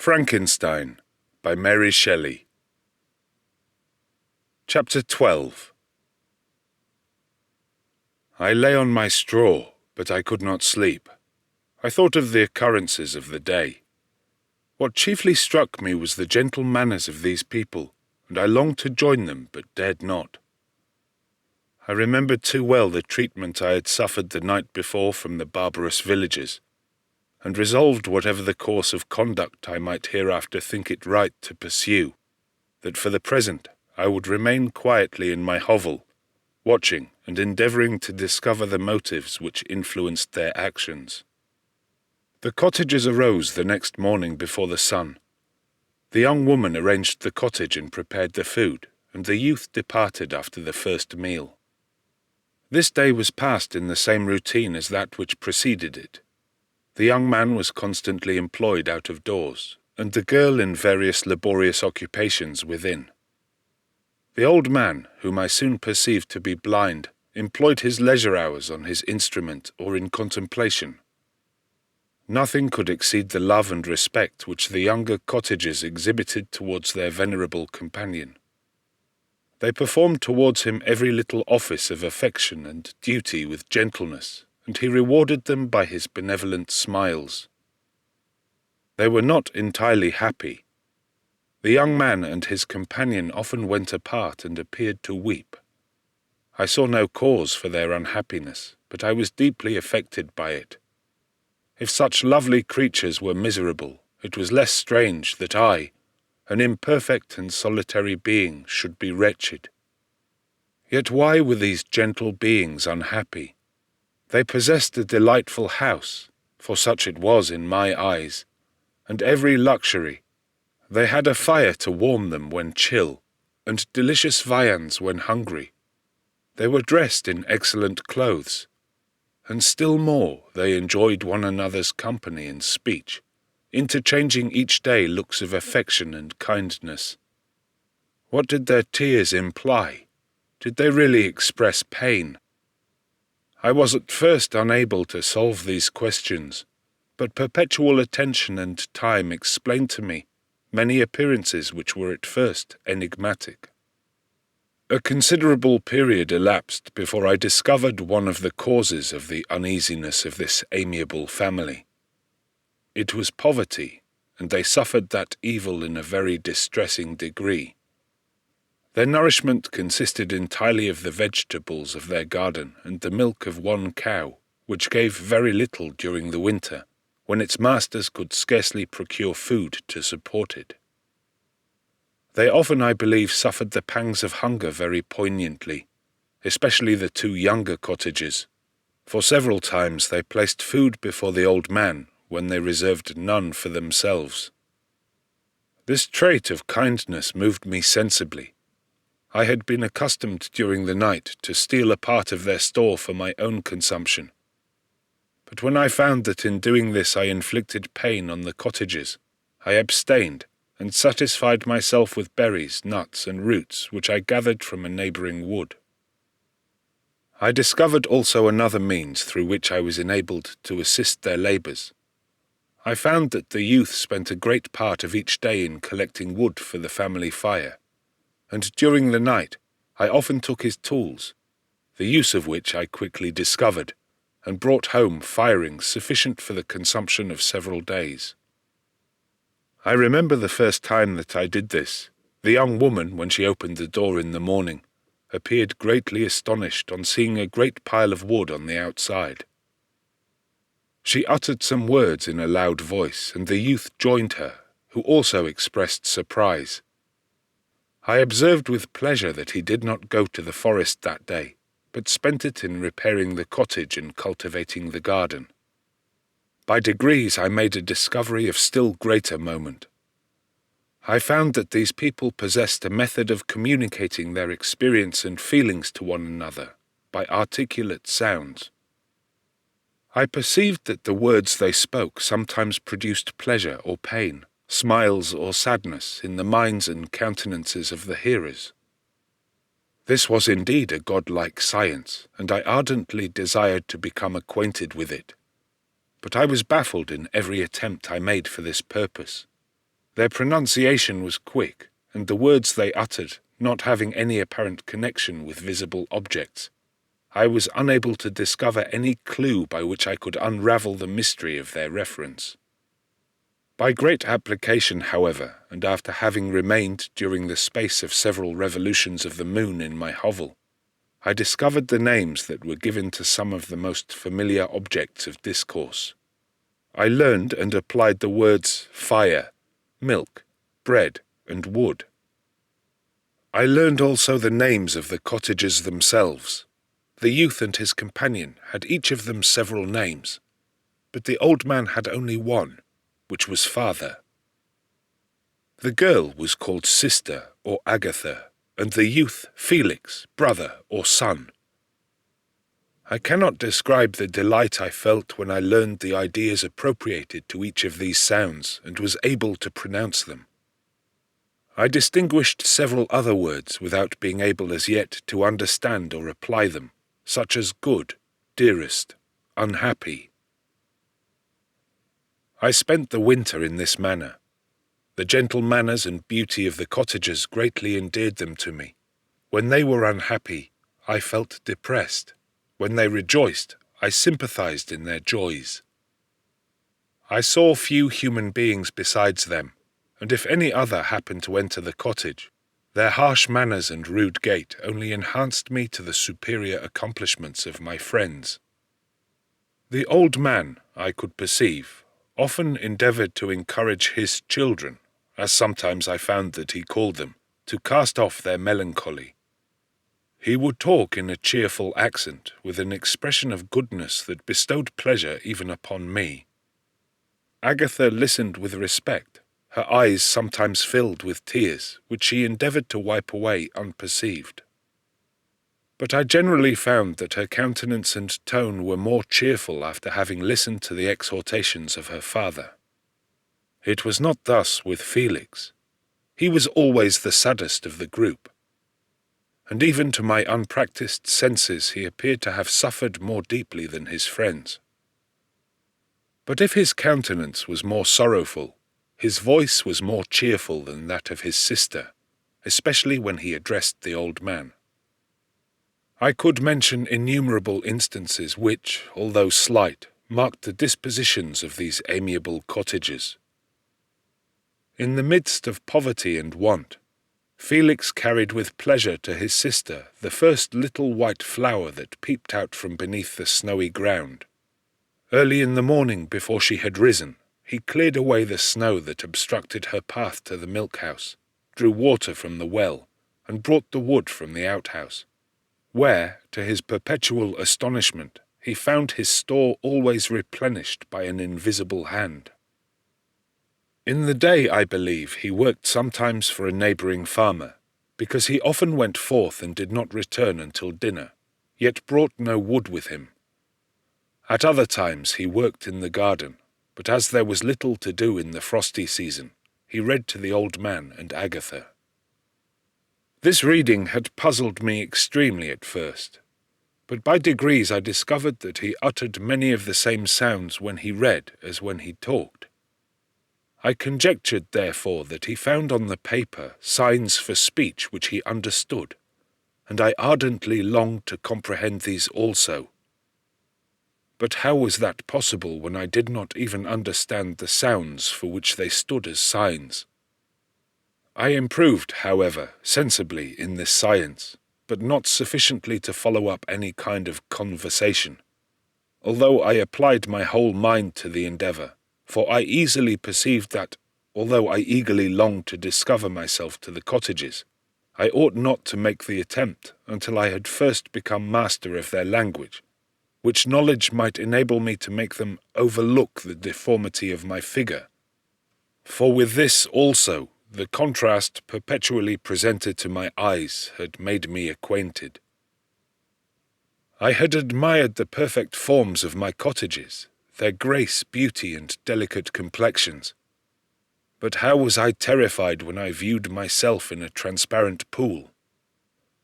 Frankenstein by Mary Shelley. Chapter 12. I lay on my straw, but I could not sleep. I thought of the occurrences of the day. What chiefly struck me was the gentle manners of these people, and I longed to join them, but dared not. I remembered too well the treatment I had suffered the night before from the barbarous villagers, and resolved, whatever the course of conduct I might hereafter think it right to pursue, that for the present I would remain quietly in my hovel, watching and endeavouring to discover the motives which influenced their actions. The cottagers arose the next morning before the sun. The young woman arranged the cottage and prepared the food, and the youth departed after the first meal. This day was passed in the same routine as that which preceded it. The young man was constantly employed out of doors, and the girl in various laborious occupations within. The old man, whom I soon perceived to be blind, employed his leisure hours on his instrument or in contemplation. Nothing could exceed the love and respect which the younger cottagers exhibited towards their venerable companion. They performed towards him every little office of affection and duty with gentleness, and he rewarded them by his benevolent smiles. They were not entirely happy. The young man and his companion often went apart and appeared to weep. I saw no cause for their unhappiness, but I was deeply affected by it. If such lovely creatures were miserable, it was less strange that I, an imperfect and solitary being, should be wretched. Yet why were these gentle beings unhappy? They possessed a delightful house, for such it was in my eyes, and every luxury. They had a fire to warm them when chill, and delicious viands when hungry. They were dressed in excellent clothes, and still more they enjoyed one another's company and speech, interchanging each day looks of affection and kindness. What did their tears imply? Did they really express pain? I was at first unable to solve these questions, but perpetual attention and time explained to me many appearances which were at first enigmatic. A considerable period elapsed before I discovered one of the causes of the uneasiness of this amiable family. It was poverty, and they suffered that evil in a very distressing degree. Their nourishment consisted entirely of the vegetables of their garden and the milk of one cow, which gave very little during the winter, when its masters could scarcely procure food to support it. They often, I believe, suffered the pangs of hunger very poignantly, especially the two younger cottagers, for several times they placed food before the old man when they reserved none for themselves. This trait of kindness moved me sensibly. I had been accustomed during the night to steal a part of their store for my own consumption. But when I found that in doing this I inflicted pain on the cottagers, I abstained and satisfied myself with berries, nuts, and roots which I gathered from a neighbouring wood. I discovered also another means through which I was enabled to assist their labours. I found that the youth spent a great part of each day in collecting wood for the family fire, and during the night I often took his tools, the use of which I quickly discovered, and brought home firings sufficient for the consumption of several days. I remember the first time that I did this. The young woman, when she opened the door in the morning, appeared greatly astonished on seeing a great pile of wood on the outside. She uttered some words in a loud voice, and the youth joined her, who also expressed surprise. I observed with pleasure that he did not go to the forest that day, but spent it in repairing the cottage and cultivating the garden. By degrees I made a discovery of still greater moment. I found that these people possessed a method of communicating their experience and feelings to one another by articulate sounds. I perceived that the words they spoke sometimes produced pleasure or pain, smiles or sadness in the minds and countenances of the hearers. This was indeed a godlike science, and I ardently desired to become acquainted with it. But I was baffled in every attempt I made for this purpose. Their pronunciation was quick, and the words they uttered not having any apparent connection with visible objects, I was unable to discover any clue by which I could unravel the mystery of their reference. By great application, however, and after having remained during the space of several revolutions of the moon in my hovel, I discovered the names that were given to some of the most familiar objects of discourse. I learned and applied the words fire, milk, bread, and wood. I learned also the names of the cottagers themselves. The youth and his companion had each of them several names, but the old man had only one, which was father. The girl was called sister or Agatha, and the youth Felix, brother or son. I cannot describe the delight I felt when I learned the ideas appropriated to each of these sounds and was able to pronounce them. I distinguished several other words without being able as yet to understand or apply them, such as good, dearest, unhappy. I spent the winter in this manner. The gentle manners and beauty of the cottagers greatly endeared them to me. When they were unhappy, I felt depressed. When they rejoiced, I sympathized in their joys. I saw few human beings besides them, and if any other happened to enter the cottage, their harsh manners and rude gait only enhanced me to the superior accomplishments of my friends. The old man, I could perceive, often endeavoured to encourage his children, as sometimes I found that he called them, to cast off their melancholy. He would talk in a cheerful accent, with an expression of goodness that bestowed pleasure even upon me. Agatha listened with respect, her eyes sometimes filled with tears, which she endeavoured to wipe away unperceived. But I generally found that her countenance and tone were more cheerful after having listened to the exhortations of her father. It was not thus with Felix. He was always the saddest of the group, and even to my unpractised senses he appeared to have suffered more deeply than his friends. But if his countenance was more sorrowful, his voice was more cheerful than that of his sister, especially when he addressed the old man. I could mention innumerable instances which, although slight, marked the dispositions of these amiable cottagers. In the midst of poverty and want, Felix carried with pleasure to his sister the first little white flower that peeped out from beneath the snowy ground. Early in the morning, before she had risen, he cleared away the snow that obstructed her path to the milk-house, drew water from the well, and brought the wood from the outhouse, where, to his perpetual astonishment, he found his store always replenished by an invisible hand. In the day, I believe, he worked sometimes for a neighbouring farmer, because he often went forth and did not return until dinner, yet brought no wood with him. At other times he worked in the garden, but as there was little to do in the frosty season, he read to the old man and Agatha. This reading had puzzled me extremely at first, but by degrees I discovered that he uttered many of the same sounds when he read as when he talked. I conjectured, therefore, that he found on the paper signs for speech which he understood, and I ardently longed to comprehend these also. But how was that possible when I did not even understand the sounds for which they stood as signs? I improved, however, sensibly in this science, but not sufficiently to follow up any kind of conversation, although I applied my whole mind to the endeavour, for I easily perceived that, although I eagerly longed to discover myself to the cottages, I ought not to make the attempt until I had first become master of their language, which knowledge might enable me to make them overlook the deformity of my figure. For with this also, the contrast perpetually presented to my eyes had made me acquainted. I had admired the perfect forms of my cottages, their grace, beauty, and delicate complexions. But how was I terrified when I viewed myself in a transparent pool?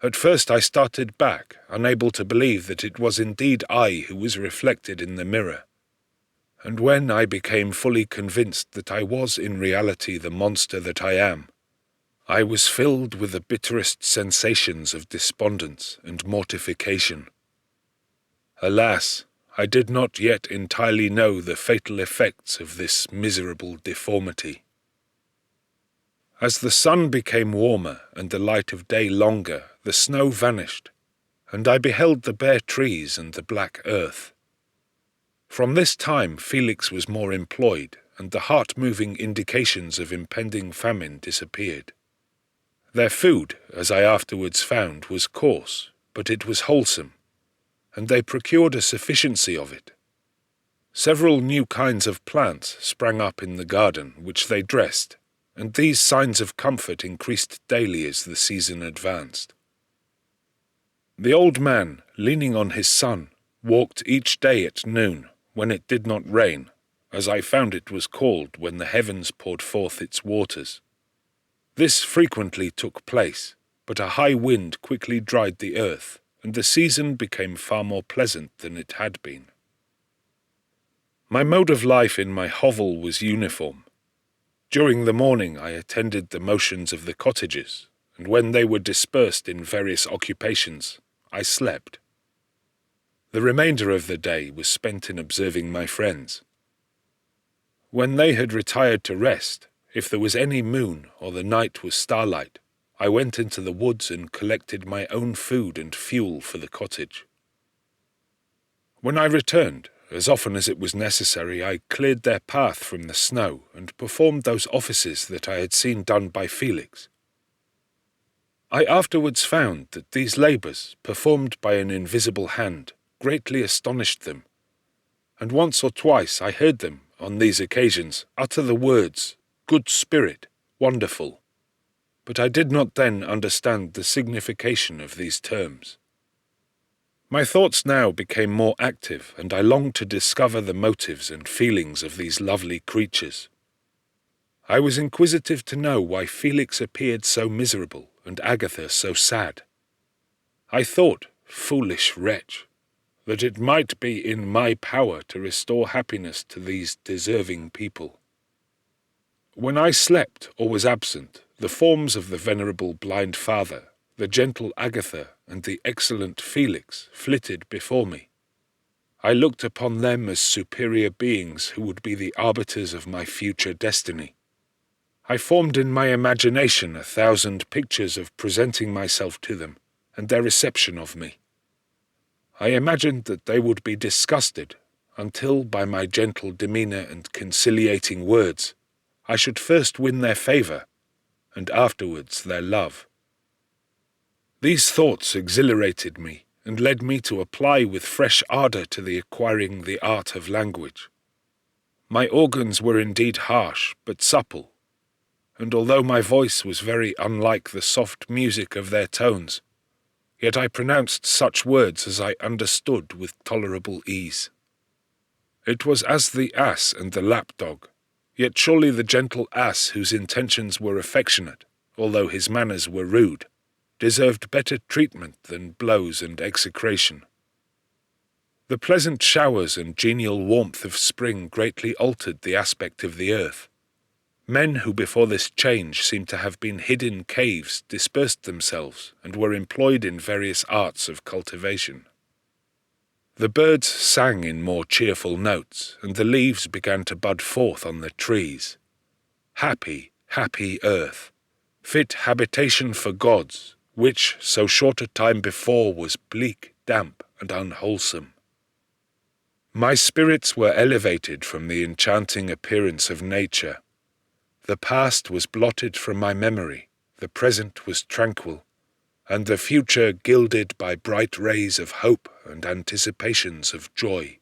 At first I started back, unable to believe that it was indeed I who was reflected in the mirror. and when I became fully convinced that I was in reality the monster that I am, I was filled with the bitterest sensations of despondence and mortification. Alas, I did not yet entirely know the fatal effects of this miserable deformity. As the sun became warmer and the light of day longer, the snow vanished, and I beheld the bare trees and the black earth. From this time Felix was more employed, and the heart-moving indications of impending famine disappeared. Their food, as I afterwards found, was coarse, but it was wholesome, and they procured a sufficiency of it. Several new kinds of plants sprang up in the garden, which they dressed, and these signs of comfort increased daily as the season advanced. The old man, leaning on his son, walked each day at noon, when it did not rain, as I found it was called when the heavens poured forth its waters. This frequently took place, but a high wind quickly dried the earth, and the season became far more pleasant than it had been. My mode of life in my hovel was uniform. During the morning I attended the motions of the cottagers, and when they were dispersed in various occupations, I slept. The remainder of the day was spent in observing my friends. When they had retired to rest, if there was any moon or the night was starlight, I went into the woods and collected my own food and fuel for the cottage. When I returned, as often as it was necessary, I cleared their path from the snow and performed those offices that I had seen done by Felix. I afterwards found that these labours, performed by an invisible hand, greatly astonished them, and once or twice I heard them, on these occasions, utter the words, "Good spirit, wonderful," but I did not then understand the signification of these terms. My thoughts now became more active, and I longed to discover the motives and feelings of these lovely creatures. I was inquisitive to know why Felix appeared so miserable and Agatha so sad. I thought, foolish wretch, that it might be in my power to restore happiness to these deserving people. When I slept or was absent, the forms of the venerable blind father, the gentle Agatha, and the excellent Felix flitted before me. I looked upon them as superior beings who would be the arbiters of my future destiny. I formed in my imagination 1,000 pictures of presenting myself to them, and their reception of me. I imagined that they would be disgusted, until by my gentle demeanour and conciliating words, I should first win their favour, and afterwards their love. These thoughts exhilarated me, and led me to apply with fresh ardour to the acquiring the art of language. My organs were indeed harsh, but supple, and although my voice was very unlike the soft music of their tones, yet I pronounced such words as I understood with tolerable ease. It was as the ass and the lapdog, yet surely the gentle ass, whose intentions were affectionate, although his manners were rude, deserved better treatment than blows and execration. The pleasant showers and genial warmth of spring greatly altered the aspect of the earth. Men who before this change seemed to have been hid in caves dispersed themselves and were employed in various arts of cultivation. The birds sang in more cheerful notes, and the leaves began to bud forth on the trees. Happy, happy earth, fit habitation for gods, which so short a time before was bleak, damp, and unwholesome. My spirits were elevated from the enchanting appearance of nature. The past was blotted from my memory, the present was tranquil, and the future gilded by bright rays of hope and anticipations of joy.